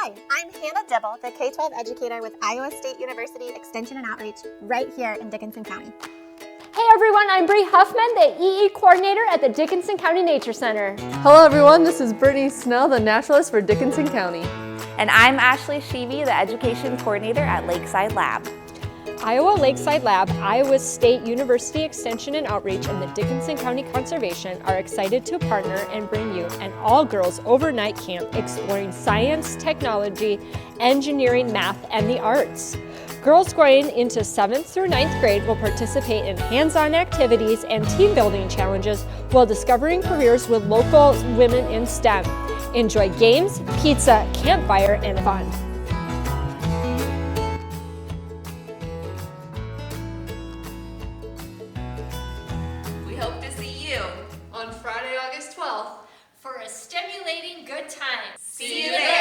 Hi, I'm Hannah Dibble, the K-12 educator with Iowa State University Extension and Outreach right here in Dickinson County. Hey everyone, I'm Bree Huffman, the EE coordinator at the Dickinson County Nature Center. Hello everyone, this is Brittany Snell, the naturalist for Dickinson County. And I'm Ashley Sheevy, the education coordinator at Lakeside Lab. Iowa Lakeside Lab, Iowa State University Extension and Outreach, and the Dickinson County Conservation are excited to partner and bring you an all-girls overnight camp exploring science, technology, engineering, math, and the arts. Girls going into 7th through 9th grade will participate in hands-on activities and team-building challenges while discovering careers with local women in STEM. Enjoy games, pizza, campfire, and fun. We hope to see you on Friday, August 12th for a stimulating good time. See you there.